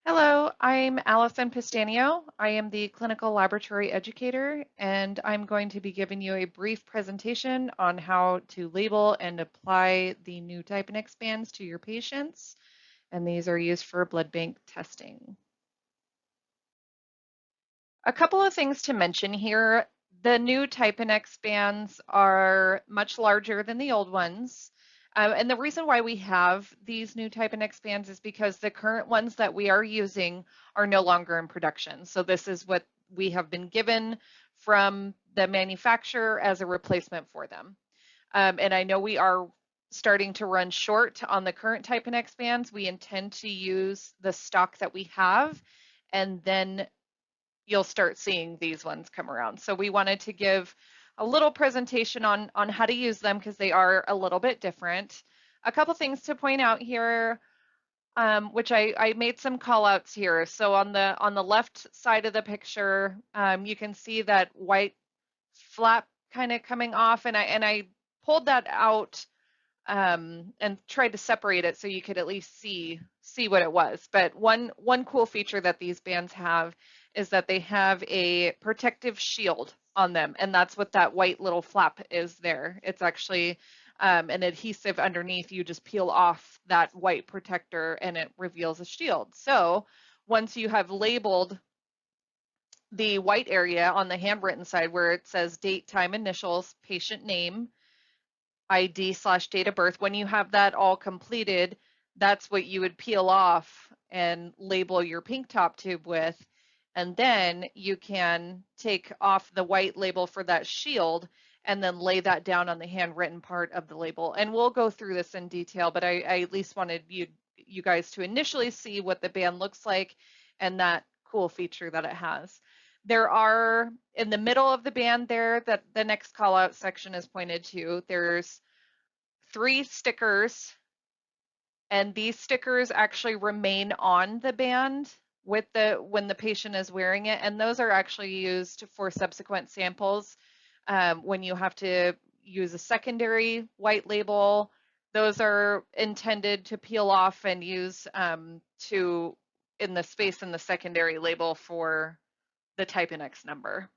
Hello, I'm Allison Pistanio. I am the clinical laboratory educator, and I'm going to be giving you a brief presentation on how to label and apply the new Typenex bands to your patients, and these are used for blood bank testing. A couple of things to mention here. The new Typenex bands are much larger than the old ones. And the reason why we have these new Typenex bands is because the current ones that we are using are no longer in production. So this is what we have been given from the manufacturer as a replacement for them. And I know we are starting to run short on the current Typenex bands. We intend to use the stock that we have, and then you'll start seeing these ones come around. So we wanted to give a little presentation on how to use them because they are a little bit different. A couple things to point out here, which I made some call outs here. So on the left side of the picture, you can see that white flap kind of coming off, and I pulled that out and tried to separate it so you could at least see what it was. But one cool feature that these bands have is that they have a protective shield on them, and that's what that white little flap is there. It's actually an adhesive underneath. You just peel off that white protector and it reveals a shield. So once you have labeled the white area on the handwritten side where it says date, time, initials, patient name, ID/date of birth, when you have that all completed, that's what you would peel off and label your pink top tube with. And then you can take off the white label for that shield and then lay that down on the handwritten part of the label. And we'll go through this in detail, but I at least wanted you guys to initially see what the band looks like and that cool feature that it has. There are, in the middle of the band there, that the next call out section is pointed to, there's 3 stickers, and these stickers actually remain on the band with when the patient is wearing it, and those are actually used for subsequent samples. When you have to use a secondary white label, those are intended to peel off and use to in the space in the secondary label for the Typenex number.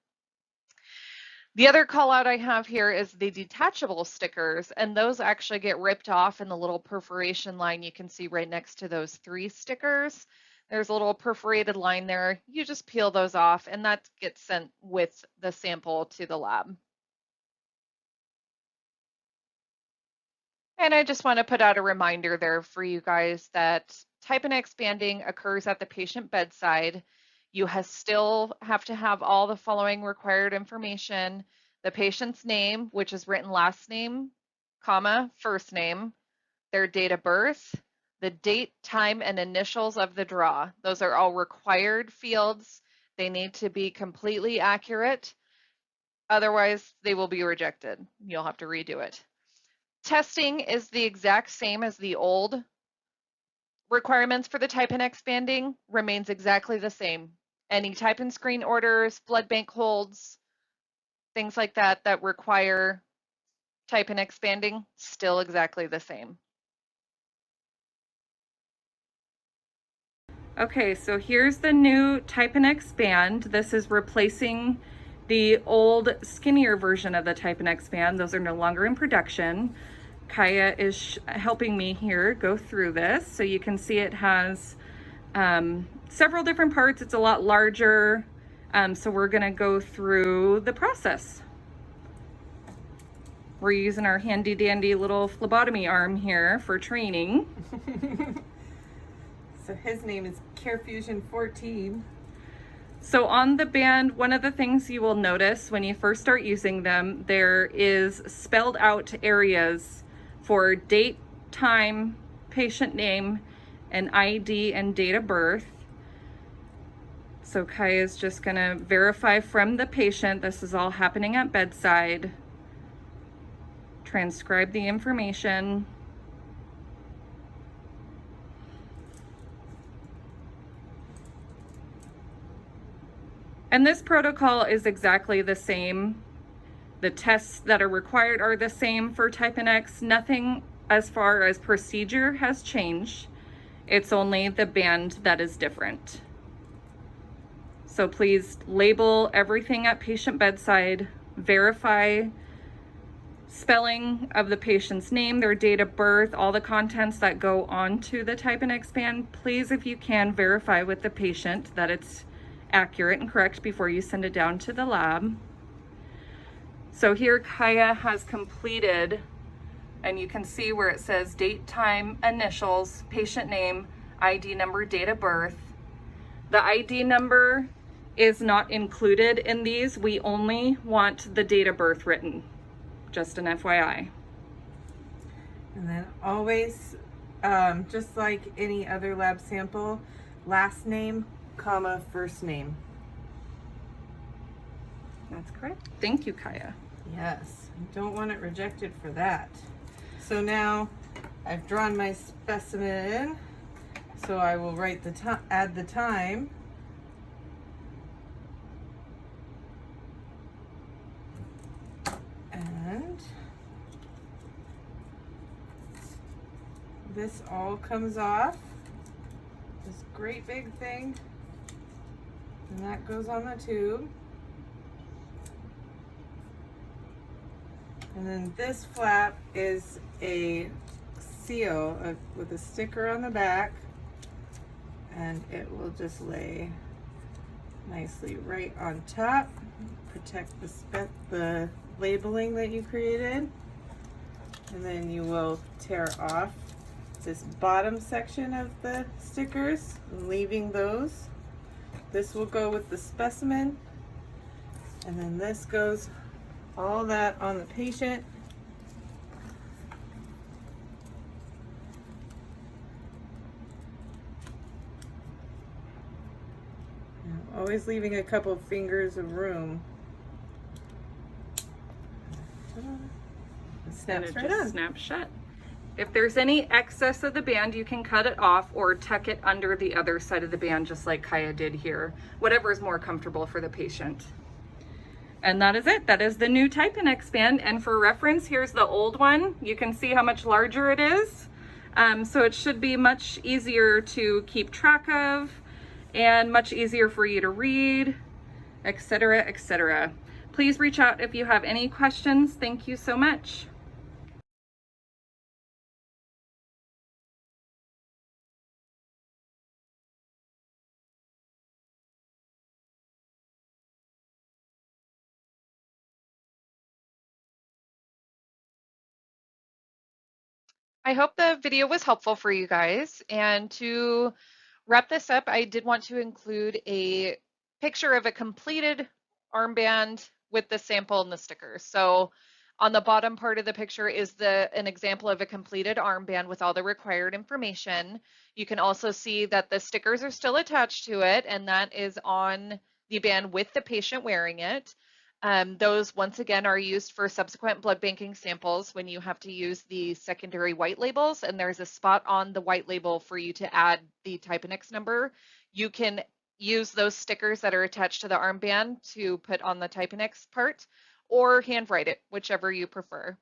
The other call out I have here is the detachable stickers, and those actually get ripped off in the little perforation line you can see right next to those 3 stickers. There's a little perforated line there. You just peel those off, and that gets sent with the sample to the lab. And I just want to put out a reminder there for you guys that Typenex banding occurs at the patient bedside. You still have to have all the following required information: the patient's name, which is written last name, comma, first name, their date of birth, the date, time, and initials of the draw. Those are all required fields. They need to be completely accurate. Otherwise, they will be rejected. You'll have to redo it. Testing is the exact same as the old requirements for the Typenex banding, remains exactly the same. Any type and screen orders, blood bank holds, things like that that require Typenex banding, still exactly the same. Okay, so here's the new Typenex band. This is replacing the old skinnier version of the Typenex band. Those are no longer in production. Kaya is helping me here go through this. So you can see it has several different parts. It's a lot larger. So we're gonna go through the process. We're using our handy dandy little phlebotomy arm here for training. So his name is CareFusion 14. So on the band, one of the things you will notice when you first start using them, there is spelled out areas for date, time, patient name, and ID and date of birth. So Kaya is just gonna verify from the patient, this is all happening at bedside, transcribe the information. And this protocol is exactly the same. The tests that are required are the same for Typenex. Nothing as far as procedure has changed. It's only the band that is different. So please label everything at patient bedside, verify spelling of the patient's name, their date of birth, all the contents that go onto the Typenex band. Please, if you can, verify with the patient that it's accurate and correct before you send it down to the lab. So here Kaya has completed, and you can see where it says date, time, initials, patient name, ID number, date of birth. The ID number is not included in these. We only want the date of birth written, just an FYI. And then always, just like any other lab sample, last name, comma, first name. That's correct. Thank you, Kaya. Yes, don't want it rejected for that. So now I've drawn my specimen, so I will write the time, add the time. And this all comes off, this great big thing, and that goes on the tube. And then this flap is a seal with a sticker on the back, and it will just lay nicely right on top, protect the labeling that you created. And then you will tear off this bottom section of the stickers, leaving those. This will go with the specimen, and then this goes all that on the patient. Now, always leaving a couple of fingers of room. It snaps right on. Snaps shut. If there's any excess of the band, you can cut it off or tuck it under the other side of the band, just like Kaya did here. Whatever is more comfortable for the patient. And that is it. That is the new Typenex band. And for reference, here's the old one. You can see how much larger it is. So it should be much easier to keep track of and much easier for you to read, etc., etc. Please reach out if you have any questions. Thank you so much. I hope the video was helpful for you guys. And to wrap this up, I did want to include a picture of a completed armband with the sample and the stickers. So on the bottom part of the picture is an example of a completed armband with all the required information. You can also see that the stickers are still attached to it, and that is on the band with the patient wearing it. Those, once again, are used for subsequent blood banking samples when you have to use the secondary white labels, and there's a spot on the white label for you to add the Typenex number. You can use those stickers that are attached to the armband to put on the Typenex part, or handwrite it, whichever you prefer.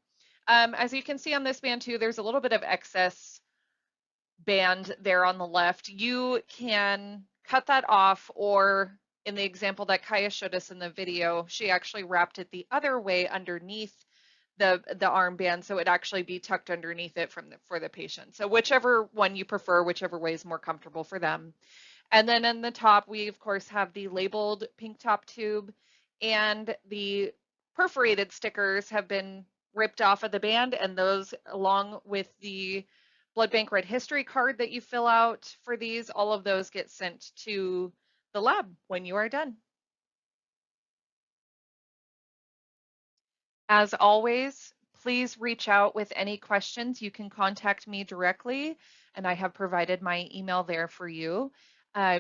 As you can see on this band too, there's a little bit of excess band there on the left. You can cut that off, or in the example that Kaya showed us in the video, she actually wrapped it the other way underneath the armband, so it'd actually be tucked underneath it for the patient. So whichever one you prefer, whichever way is more comfortable for them. And then in the top, we of course have the labeled pink top tube, and the perforated stickers have been ripped off of the band, and those, along with the blood bank red history card that you fill out for these, all of those get sent to the lab when you are done. As always, please reach out with any questions. You can contact me directly, and I have provided my email there for you.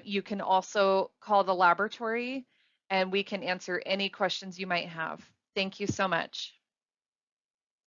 You can also call the laboratory, and we can answer any questions you might have. Thank you so much.